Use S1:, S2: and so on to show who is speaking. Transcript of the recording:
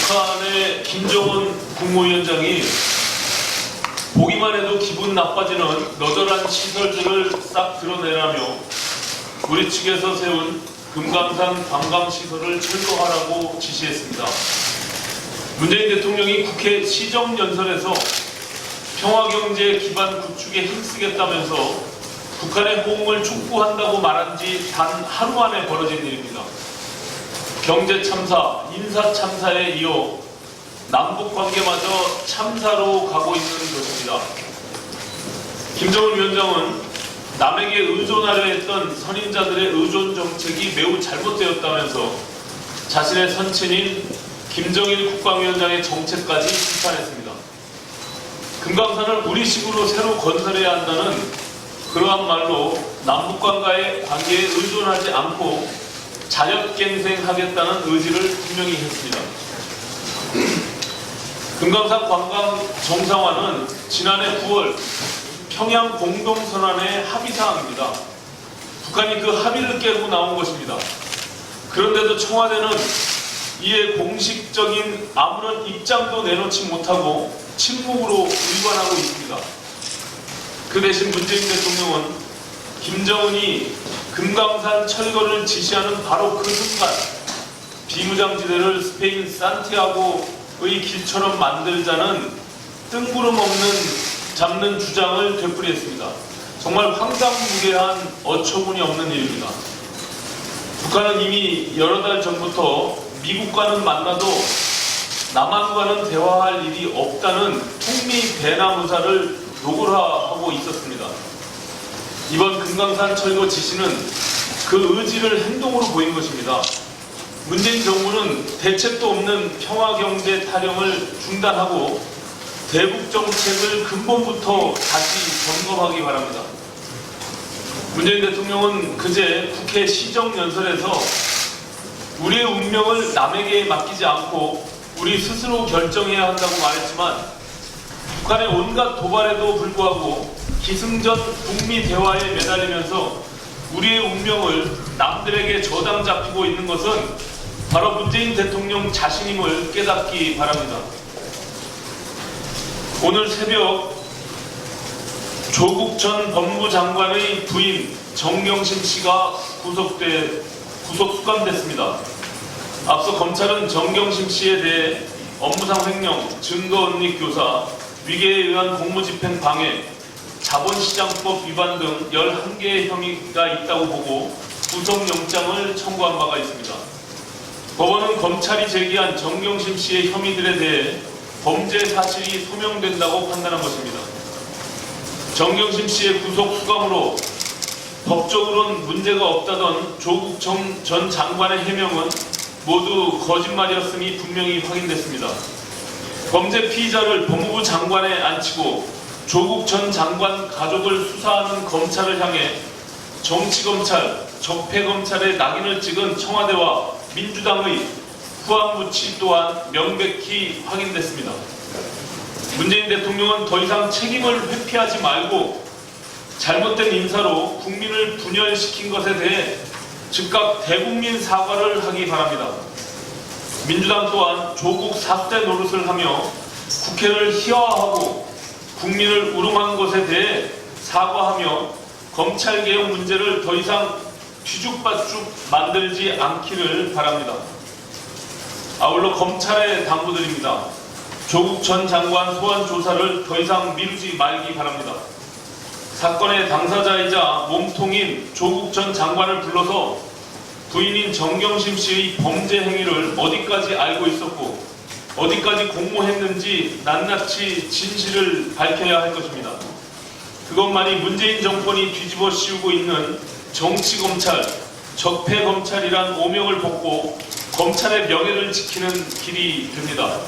S1: 북한의 김정은 국무위원장이 보기만 해도 기분 나빠지는 너덜한 시설들을 싹 드러내라며 우리 측에서 세운 금강산 관광시설을 철거하라고 지시했습니다. 문재인 대통령이 국회 시정연설에서 평화경제 기반 구축에 힘쓰겠다면서 북한의 호응을 촉구한다고 말한 지 단 하루 만에 벌어진 일입니다. 경제 참사, 인사 참사에 이어 남북 관계마저 참사로 가고 있는 것입니다. 김정은 위원장은 남에게 의존하려 했던 선임자들의 의존 정책이 매우 잘못되었다면서 자신의 선친인 김정일 국방위원장의 정책까지 비판했습니다. 금강산을 우리식으로 새로 건설해야 한다는 그러한 말로 남북과의 관계에 의존하지 않고 자력갱생하겠다는 의지를 분명히 했습니다. 금강산 관광 정상화는 지난해 9월 평양 공동선언의 합의사항입니다. 북한이 그 합의를 깨고 나온 것입니다. 그런데도 청와대는 이에 공식적인 아무런 입장도 내놓지 못하고 침묵으로 위반하고 있습니다. 그 대신 문재인 대통령은 김정은이 금강산 철거를 지시하는 바로 그 순간 비무장지대를 스페인 산티아고의 길처럼 만들자는 뜬구름 없는 잡는 주장을 되풀이했습니다. 정말 황당무계한 어처구니 없는 일입니다. 북한은 이미 여러 달 전부터 미국과는 만나도 남한과는 대화할 일이 없다는 통미 대나무사를 노골화하고 있었습니다. 이번 금강산 철거 지시는 그 의지를 행동으로 보인 것입니다. 문재인 정부는 대책도 없는 평화경제 타령을 중단하고 대북 정책을 근본부터 다시 점검하기 바랍니다. 문재인 대통령은 그제 국회 시정연설에서 우리의 운명을 남에게 맡기지 않고 우리 스스로 결정해야 한다고 말했지만 북한의 온갖 도발에도 불구하고 기승전 북미 대화에 매달리면서 우리의 운명을 남들에게 저당 잡히고 있는 것은 바로 문재인 대통령 자신임을 깨닫기 바랍니다. 오늘 새벽 조국 전 법무장관의 부인 정경심 씨가 구속 수감됐습니다. 앞서 검찰은 정경심 씨에 대해 업무상 횡령, 증거은닉 교사, 위계에 의한 공무집행 방해, 자본시장법 위반 등 11개의 혐의가 있다고 보고 구속영장을 청구한 바가 있습니다. 법원은 검찰이 제기한 정경심 씨의 혐의들에 대해 범죄 사실이 소명된다고 판단한 것입니다. 정경심 씨의 구속 수감으로 법적으로는 문제가 없다던 조국 전 장관의 해명은 모두 거짓말이었음이 분명히 확인됐습니다. 범죄 피의자를 법무부 장관에 앉히고 조국 전 장관 가족을 수사하는 검찰을 향해 정치검찰, 적폐검찰의 낙인을 찍은 청와대와 민주당의 후안부치 또한 명백히 확인됐습니다. 문재인 대통령은 더 이상 책임을 회피하지 말고 잘못된 인사로 국민을 분열시킨 것에 대해 즉각 대국민 사과를 하기 바랍니다. 민주당 또한 조국 삭대 노릇을 하며 국회를 희화화하고 국민을 우롱한 것에 대해 사과하며 검찰개혁 문제를 더 이상 뒤죽박죽 만들지 않기를 바랍니다. 아울러 검찰에 당부드립니다. 조국 전 장관 소환 조사를 더 이상 미루지 말기 바랍니다. 사건의 당사자이자 몸통인 조국 전 장관을 불러서 부인인 정경심 씨의 범죄 행위를 어디까지 알고 있었고 어디까지 공모했는지 낱낱이 진실을 밝혀야 할 것입니다. 그것만이 문재인 정권이 뒤집어 씌우고 있는 정치검찰, 적폐검찰이란 오명을 벗고 검찰의 명예를 지키는 길이 됩니다.